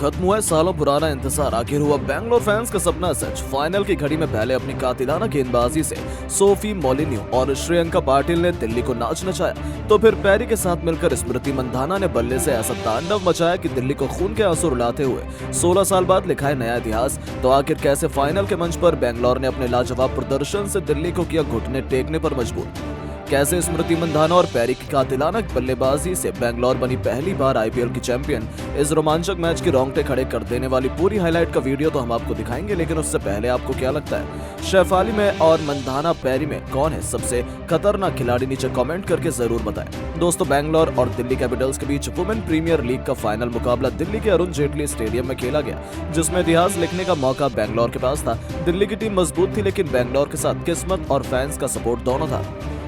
खत्म हुआ है सालों पुराना इंतजार, आखिर हुआ बैंगलोर फैंस का सपना सच। फाइनल की घड़ी में पहले अपनी कातिलाना गेंदबाजी से सोफी मोलिन्यू और श्रेयंका पाटिल ने दिल्ली को नाच नचाया, तो फिर पैरी के साथ मिलकर स्मृति मंधाना ने बल्ले से ऐसा तांडव मचाया कि दिल्ली को खून के आंसू रुलाते हुए 16 साल बाद लिखा है नया इतिहास। तो आखिर कैसे फाइनल के मंच पर बैंगलोर ने अपने लाजवाब प्रदर्शन से दिल्ली को किया घुटने टेकने पर मजबूर। कैसे स्मृति मंधाना और पैरी की कातिलाना बल्लेबाजी से बैंगलोर बनी पहली बार आईपीएल की चैंपियन। इस रोमांचक मैच के रोंगटे खड़े कर देने वाली पूरी हाईलाइट का वीडियो तो हम आपको दिखाएंगे, लेकिन उससे पहले आपको क्या लगता है शेफाली में और मंधाना पैरी में कौन है सबसे खतरनाक खिलाड़ी? नीचे कमेंट करके जरूर बताएं। दोस्तों, बैंगलोर और दिल्ली कैपिटल्स के बीच वुमेन प्रीमियर लीग का फाइनल मुकाबला दिल्ली के अरुण जेटली स्टेडियम में खेला गया, जिसमें इतिहास लिखने का मौका बैंगलोर के पास था। दिल्ली की टीम मजबूत थी, लेकिन बैंगलोर के साथ किस्मत और फैंस का सपोर्ट दोनों था।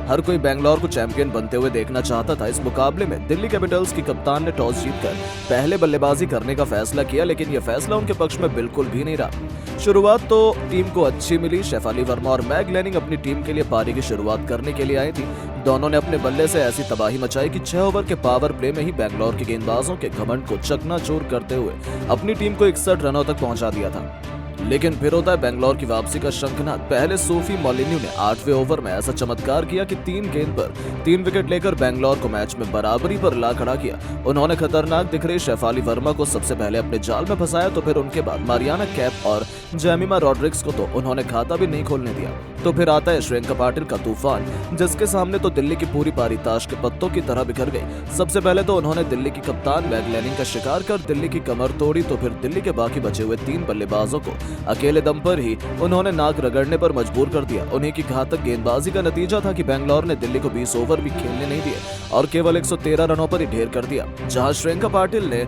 हर कोई बैंगलोर को चैंपियन बनते हुए देखना चाहता था। इस मुकाबले में दिल्ली कैपिटल्स की कप्तान ने टॉस जीतकर पहले बल्लेबाजी करने का फैसला किया, लेकिन यह फैसला उनके पक्ष में बिल्कुल भी नहीं रहा। शुरुआत तो टीम को अच्छी मिली। शेफाली वर्मा और मैग लैनिंग अपनी टीम के लिए पारी की शुरुआत करने के लिए आई थी। दोनों ने अपने बल्ले से ऐसी तबाही मचाई कि 6 ओवर के पावर प्ले में ही बैंगलोर के गेंदबाजों के घमंड को चकनाचूर करते हुए अपनी टीम को 61 रनों तक पहुंचा दिया था। लेकिन फिर होता है बैंगलोर की वापसी का शंखनाद। पहले सोफी मोलिन्यू ने 8वें ओवर में ऐसा चमत्कार किया कि 3 गेंद पर 3 विकेट लेकर बैंगलोर को मैच में बराबरी पर ला खड़ा किया। उन्होंने खतरनाक दिख रही शेफाली वर्मा को सबसे पहले अपने जाल में फंसाया, तो फिर उनके बाद मारियाना कैप और जेमिमा रॉड्रिग्स को तो उन्होंने खाता भी नहीं खोलने दिया। तो फिर आता है श्रेयंका पाटिल का तूफान, जिसके सामने तो दिल्ली की पूरी पारी ताश के पत्तों की तरह बिखर गई। सबसे पहले तो उन्होंने दिल्ली की कप्तान मैग लैनिंग का शिकार कर दिल्ली की कमर तोड़ी, तो फिर दिल्ली के बाकी बचे हुए 3 बल्लेबाजों को अकेले दम पर ही उन्होंने नाक रगड़ने पर मजबूर कर दिया। उन्हीं की घातक गेंदबाजी का नतीजा था कि बैंगलोर ने दिल्ली को 20 ओवर भी खेलने नहीं दिए और केवल 113 रनों पर ही ढेर कर दिया। जहां श्रेयंका पाटिल ने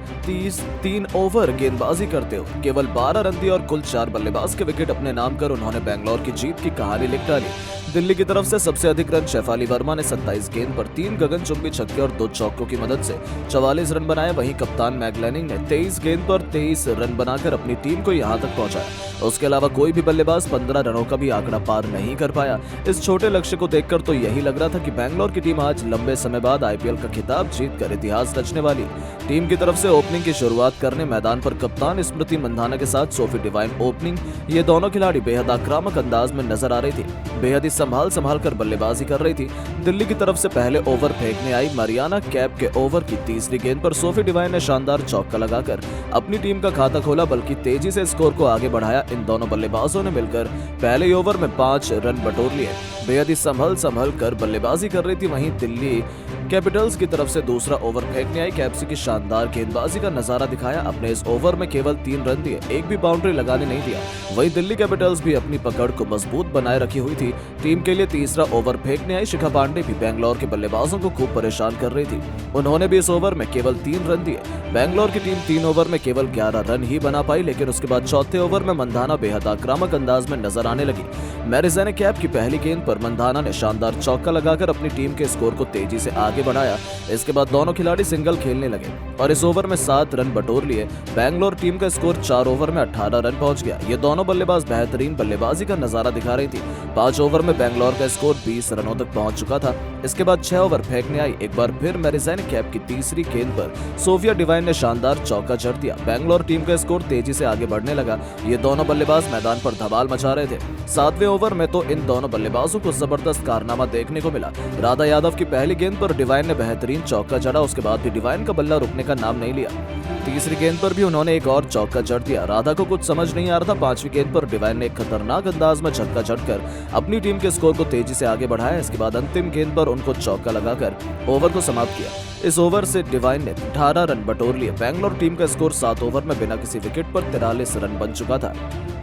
3 ओवर गेंदबाजी करते हुए केवल 12 रन दिए और कुल 4 बल्लेबाज के विकेट अपने नाम कर उन्होंने बैंगलोर की जीत की कहानी लिख डाली। दिल्ली की तरफ से सबसे अधिक रन शेफाली वर्मा ने 27 गेंद पर 3 गगनचुंबी छक्के और 2 चौकों की मदद से 44 रन बनाए। वहीं कप्तान मैग लैनिंग ने 23 गेंद पर 23 रन बनाकर अपनी टीम को यहां तक पहुंचाया। उसके अलावा कोई भी बल्लेबाज 15 रनों का भी आंकड़ा पार नहीं कर पाया। इस छोटे लक्ष्य को देखकर तो यही लग रहा था कि बैंगलोर की टीम आज लंबे समय बाद आईपीएल का खिताब जीतकर इतिहास रचने वाली। टीम की तरफ से ओपनिंग की शुरुआत करने मैदान पर कप्तान स्मृति मंधाना के साथ सोफी डिवाइन ओपनिंग। ये दोनों खिलाड़ी बेहद आक्रामक अंदाज में नजर आ रही थी, बेहद ही संभाल कर बल्लेबाजी कर रही थी। दिल्ली की तरफ से पहले ओवर फेंकने आई मारियाना कैप के ओवर की तीसरी गेंद पर सोफी डिवाइन ने शानदार चौका लगाकर अपनी टीम का खाता खोला, बल्कि तेजी से स्कोर को आगे बढ़ाया। इन दोनों बल्लेबाजों ने मिलकर पहले ओवर में 5 रन बटोर लिए। बेहद ही संभल कर बल्लेबाजी कर रही थी। वहीं दिल्ली कैपिटल्स की तरफ से दूसरा ओवर फेंकने आई कैप्सी की शानदार गेंदबाजी का नजारा दिखाया। अपने इस ओवर में केवल 3 रन दिए, एक भी बाउंड्री लगाने नहीं दिया। वहीं दिल्ली कैपिटल्स भी अपनी पकड़ को मजबूत बनाए रखी हुई थी। टीम के लिए तीसरा ओवर फेंकने आई शिखा पांडे भी बेंगलोर के बल्लेबाजों को खूब परेशान कर रही थी। उन्होंने भी इस ओवर में केवल 3 रन दिए। बैंगलोर की टीम 3 ओवर में केवल 11 रन ही बना पाई, लेकिन उसके बाद चौथे ओवर में मंधाना बेहद आक्रामक अंदाज में नजर आने लगी। मैरिजाने कैप की पहली गेंद पर मंधाना ने शानदार चौका लगाकर अपनी टीम के स्कोर को तेजी से आगे बढ़ाया। इसके बाद दोनों खिलाड़ी सिंगल खेलने लगे और इस ओवर में 7 रन बटोर लिए। बैंगलोर टीम का स्कोर 4 ओवर में 18 रन पहुंच गया। ये दोनों बल्लेबाज बेहतरीन बल्लेबाजी का नजारा दिखा रही थी। 5 ओवर में बैंगलोर का स्कोर 20 रनों तक पहुंच चुका था। इसके बाद 6 ओवर फेंकने आई। एक बार फिर मैरिजाने कैप की तीसरी गेंद पर सोफिया डिवाइन ने शानदार चौका जड़ दिया। बैंगलोर टीम का स्कोर तेजी से आगे बढ़ने लगा। ये दोनों बल्लेबाज मैदान पर धमाल मचा रहे थे। 7वें ओवर में तो इन दोनों बल्लेबाजों को जबरदस्त कारनामा देखने को मिला। राधा यादव की पहली गेंद पर डिवाइन ने बेहतरीन चौका जड़ा। उसके बाद भी डिवाइन का बल्ला रुकने का नाम नहीं लिया। तीसरी गेंद पर भी उन्होंने एक और चौका जड़ दिया। राधा को कुछ समझ नहीं आ रहा था। 5वीं गेंद पर डिवाइन ने एक खतरनाक अंदाज में छक्का जड़कर अपनी टीम के स्कोर को तेजी से आगे बढ़ाया। इसके बाद अंतिम गेंद पर उनको चौका लगाकर ओवर को समाप्त किया। इस ओवर से डिवाइन ने 18 रन बटोर लिए। बैंगलोर टीम का स्कोर 7 ओवर में बिना किसी विकेट पर 43 रन बन चुका था।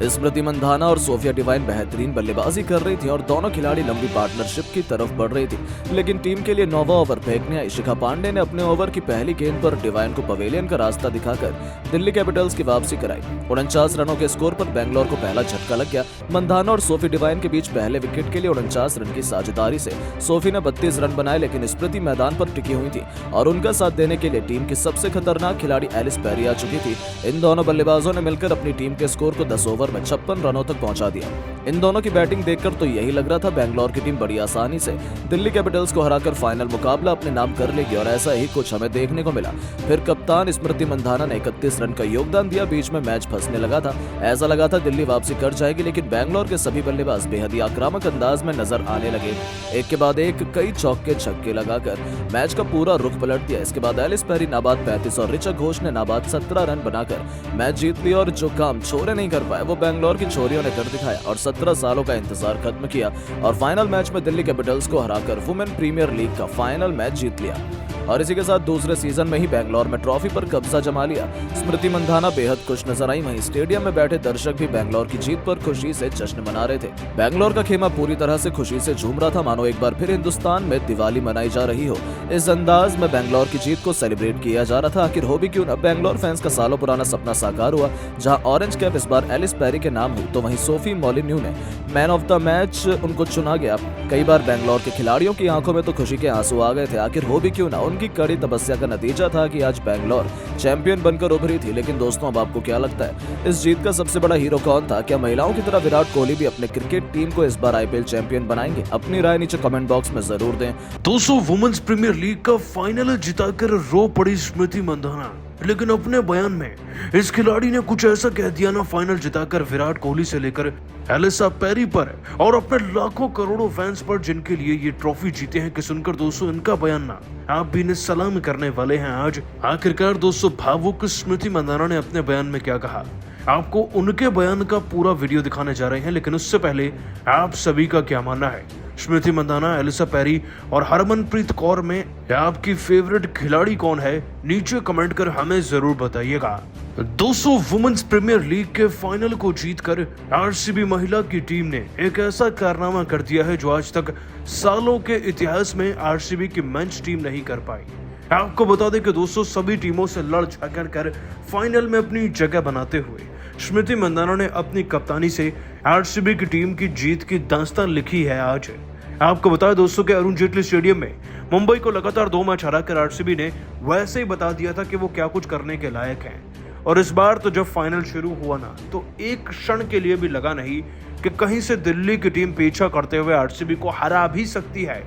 स्मृति मंधाना और सोफिया डिवाइन बेहतरीन बल्लेबाजी कर रही थी और दोनों खिलाड़ी लंबी पार्टनरशिप की तरफ बढ़ रही थी। लेकिन टीम के लिए 9वां ओवर फेंकने आई शिखा पांडे ने अपने ओवर की पहली गेंद पर डिवाइन को पवेलियन का रास्ता दिखाकर दिल्ली कैपिटल्स की वापसी कराई। 49 रनों के स्कोर पर बैंगलोर को पहला झटका लग गया। मंधाना और सोफी डिवाइन के बीच पहले विकेट के लिए 49 रन की साझेदारी से सोफी ने 32 रन बनाए, लेकिन स्मृति मैदान पर टिकी हुई थी और उनका साथ देने के लिए टीम की सबसे खतरनाक खिलाड़ी एलिस पैरी आ चुकी थी। इन दोनों बल्लेबाजों ने मिलकर अपनी टीम के स्कोर को 10 ओवर में 56 रनों तक पहुंचा दिया। इन दोनों की बैटिंग देखकर तो यही लग रहा था बेंगलोर की टीम बड़ी आसानी से दिल्ली कैपिटल्स को हराकर फाइनल मुकाबला अपने नाम कर लेगी और ऐसा ही कुछ हमें देखने को मिला। फिर कप्तान स्मृति मंधाना ने 31 रन का योगदान दिया, बीच में मैच फंसने लगा था, ऐसा लगा था दिल्ली वापसी कर जाएगी, लेकिन बेंगलोर के सभी बल्लेबाज बेहद ही आक्रामक अंदाज में नजर आने लगे। एक के बाद एक कई चौके छक्के लगाकर मैच का पूरा रुख पलट दिया। इसके बाद एलिस पेरी नाबाद 35 और ऋचा घोष ने नाबाद 17 रन बनाकर मैच जीत लिया और जो काम छोरे नहीं कर पाए वो बेंगलोर की छोरियों ने कर दिखाया और 17 सालों का इंतजार खत्म किया और फाइनल मैच में दिल्ली कैपिटल्स को हराकर वुमेन प्रीमियर लीग का फाइनल मैच जीत लिया। और इसी के साथ दूसरे सीजन में ही बेंगलोर में ट्रॉफी पर कब्जा जमा लिया। स्मृति मंधाना बेहद खुश नजर आई, वहीं स्टेडियम में बैठे दर्शक भी बेंगलोर की जीत पर खुशी से जश्न मना रहे थे। बेंगलोर का खेमा पूरी तरह से खुशी से झूम रहा था, मानो एक बार फिर हिंदुस्तान में दिवाली मनाई जा रही हो। इस अंदाज में बेंगलोर की जीत को सेलिब्रेट किया जा रहा था। आखिर हो भी क्यों न, बेंगलोर फैंस का सालों पुराना सपना साकार हुआ। जहां ऑरेंज कैप इस बार एलिस पेरी के नाम हुई तो वहीं सोफी मोलिन्यू ने मैन ऑफ द मैच उनको चुना गया। कई बार बेंगलोर के खिलाड़ियों की आंखों में तो खुशी के आंसू आ गए थे। आखिर हो भी क्यों ना, उनकी कड़ी तपस्या का नतीजा था कि आज बेंगलोर चैंपियन बनकर उभरी थी। लेकिन दोस्तों, अब आपको क्या लगता है, इस जीत का सबसे बड़ा हीरो कौन था? क्या महिलाओं की तरह विराट कोहली भी अपने क्रिकेट टीम को इस बार आईपीएल चैंपियन बनाएंगे? अपनी राय नीचे कमेंट बॉक्स में जरूर दें। दोस्तों, वुमेन्स प्रीमियर लीग का फाइनल जिताकर रो पड़ी स्मृति मंधाना, लेकिन अपने बयान में इस खिलाड़ी ने कुछ ऐसा कह दिया ना, फाइनल जिताकर विराट कोहली से लेकर एलिसा पेरी पर और अपने लाखों करोड़ों फैंस पर जिनके लिए ये ट्रॉफी जीते हैं, कि सुनकर दोस्तों इनका बयान ना आप भी इन्हें सलाम करने वाले हैं आज। आखिरकार दोस्तों, भावुक स्मृति मंधाना ने अपने बयान में क्या कहा, आपको उनके बयान का पूरा वीडियो दिखाने जा रहे हैं, लेकिन उससे पहले आप सभी का क्या मानना है? स्मृति मंधाना, एलिसा पेरी और हरमनप्रीत कौर में आपकी फेवरेट खिलाड़ी कौन है? नीचे कमेंट कर हमें जरूर बताइएगा। दोस्तों, वुमेन्स प्रीमियर लीग के फाइनल को जीतकर आरसीबी महिला की टीम ने एक ऐसा कारनामा कर दिया है जो आज तक सालों के इतिहास में आरसीबी की मेंस टीम नहीं कर पाई। आपको बता दें कि दोस्तों, सभी टीमों से लड़ झगड़ कर फाइनल में अपनी जगह बनाते हुए स्मृति मंधाना ने अपनी कप्तानी से आरसीबी की टीम की जीत की दास्तान लिखी है आज। आपको बताया दोस्तों कि अरुण जेटली स्टेडियम में मुंबई को लगातार 2 मैच हराकर आरसीबी ने वैसे ही बता दिया था कि वो क्या कुछ करने के लायक हैं। और इस बार तो जब फाइनल शुरू हुआ ना, तो एक क्षण के लिए भी लगा नहीं कि कहीं से दिल्ली की टीम पीछा करते हुए आरसीबी को हरा भी सकती है।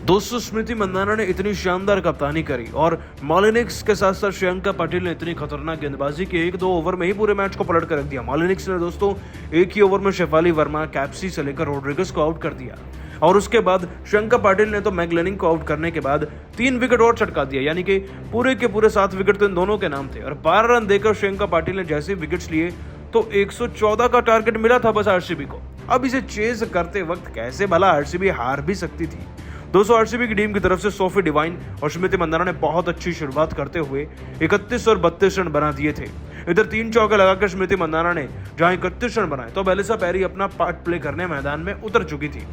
दोस्तों, स्मृति मंधाना ने इतनी शानदार कप्तानी करी और मॉलिनिक्स के साथ साथ श्रेयंका पाटिल ने इतनी खतरनाक गेंदबाजी की, 1-2 ओवर में ही पूरे मैच को पलट कर रख दिया। मॉलिनिक्स ने दोस्तों एक ही ओवर में शेफाली वर्मा, कैप्सी से लेकर रोड्रिगस को आउट कर दिया और उसके बाद श्रेयंका पाटिल ने तो मैगलेनिंग को आउट करने के बाद 3 विकेट और चटका दिया, यानी कि पूरे के पूरे 7 विकेट तो इन दोनों के नाम थे। और 12 रन देकर श्रेयंका पाटिल ने जैसे विकेट्स लिए तो 114 का टारगेट मिला था बस आरसीबी को। अब इसे चेज करते वक्त कैसे भला आरसीबी हार भी सकती थी। दोस्तों, आरसीबी की टीम की तरफ से सोफी डिवाइन और स्मृति मंधाना ने बहुत अच्छी शुरुआत करते हुए 31 और 32 रन बना दिए थे। इधर 3 चौके लगाकर स्मृति मंधाना ने जहां 31 रन बनाए तो एलिसा पेरी अपना पार्ट प्ले करने मैदान में उतर चुकी थी,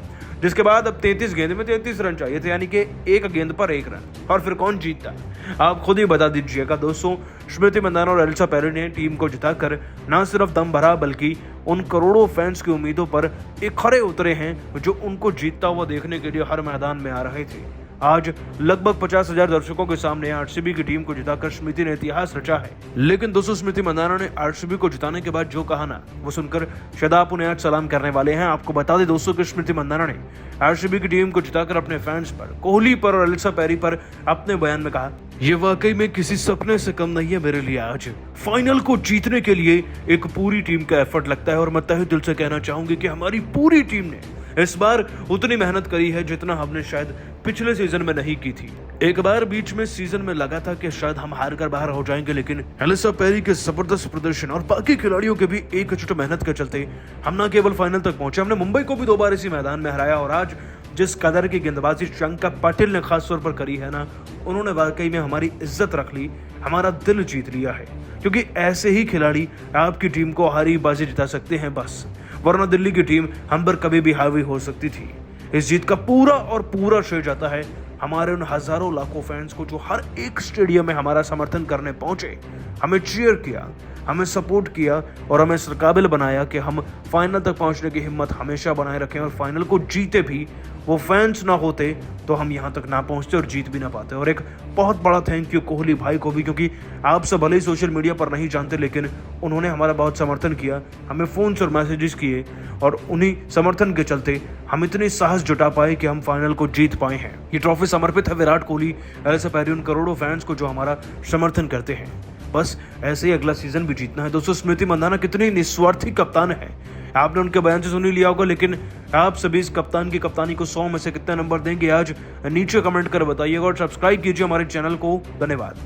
जिसके बाद अब 33 गेंद में 33 रन चाहिए थे, यानी कि एक गेंद पर 1 रन। और फिर कौन जीतता, आप खुद ही बता दीजिएगा। दोस्तों, स्मृति मंधाना और एलिसा पेरी ने टीम को जिताकर न सिर्फ दम भरा बल्कि उन करोड़ों फैंस की उम्मीदों पर एक खरे उतरे हैं जो उनको जीतता हुआ देखने के लिए हर मैदान में आ रहे थे। आज लगभग 50,000 दर्शकों के सामने आरसीबी की टीम को जिताकर स्मृति ने इतिहास रचा है। लेकिन दोस्तों, स्मृति मंधाना ने आरसीबी को जिताने के बाद जो कहा ना, वो सुनकर शायद आप उन्हें आज सलाम करने वाले हैं। आपको बता दें दोस्तों कि स्मृति मंधाना ने आरसीबी की टीम को जिताकर अपने फैंस पर, कोहली पर और एलिसा पेरी पर अपने बयान में कहा, ये वाकई में किसी सपने से कम नहीं है मेरे लिए। आज फाइनल को जीतने के लिए एक पूरी टीम का एफर्ट लगता है और मैं तहे दिल से कहना चाहूंगी कि हमारी पूरी टीम ने इस बार उतनी मेहनत करी है जितना हमने शायद पिछले सीजन में नहीं की थी। एक बार बीच में सीजन में लगा था कि शायद हम हार कर बाहर हो जाएंगे, लेकिन एलिसा पेरी के जबरदस्त प्रदर्शन और बाकी खिलाड़ियों के भी एकजुट मेहनत के चलते हम न केवल फाइनल तक पहुंचे, हमने मुंबई को भी 2 बार इसी मैदान में हराया। और आज जिस कदर की गेंदबाजी श्रेयंका पाटिल ने खास तौर पर करी है ना, उन्होंने वाकई में हमारी इज्जत रख ली, हमारा दिल जीत लिया है, क्योंकि ऐसे ही खिलाड़ी आपकी टीम को हारी बाजी जिता सकते हैं बस, वरना दिल्ली की टीम हम पर कभी भी हावी हो सकती थी। इस जीत का पूरा श्रेय जाता है हमारे उन हजारों लाखों फैंस को जो हर एक स्टेडियम में हमारा समर्थन करने पहुंचे, हमें चीयर किया, हमें सपोर्ट किया और हमें इस काबिल बनाया कि हम फाइनल तक पहुंचने की हिम्मत हमेशा बनाए रखें और फाइनल को जीते भी। वो फैंस ना होते तो हम यहाँ तक ना पहुंचते और जीत भी ना पाते। और एक बहुत बड़ा थैंक यू कोहली भाई को भी, क्योंकि आप सब भले ही सोशल मीडिया पर नहीं जानते लेकिन उन्होंने हमारा बहुत समर्थन किया, हमें फ़ोन्स और मैसेजेस किए और उन्हीं समर्थन के चलते हम इतनी साहस जुटा पाए कि हम फाइनल को जीत पाए हैं। ये ट्रॉफी समर्पित है विराट कोहली, एलिसा पेरी, उन करोड़ों फैंस को जो हमारा समर्थन करते हैं। बस ऐसे ही अगला सीजन भी जीतना है। दोस्तों, स्मृति मंदाना कितनी निस्वार्थी कप्तान है, आपने उनके बयान से सुन ही लिया होगा, लेकिन आप सभी इस कप्तान की कप्तानी को 100 में से कितने नंबर देंगे आज नीचे कमेंट कर बताइएगा और सब्सक्राइब कीजिए हमारे चैनल को। धन्यवाद।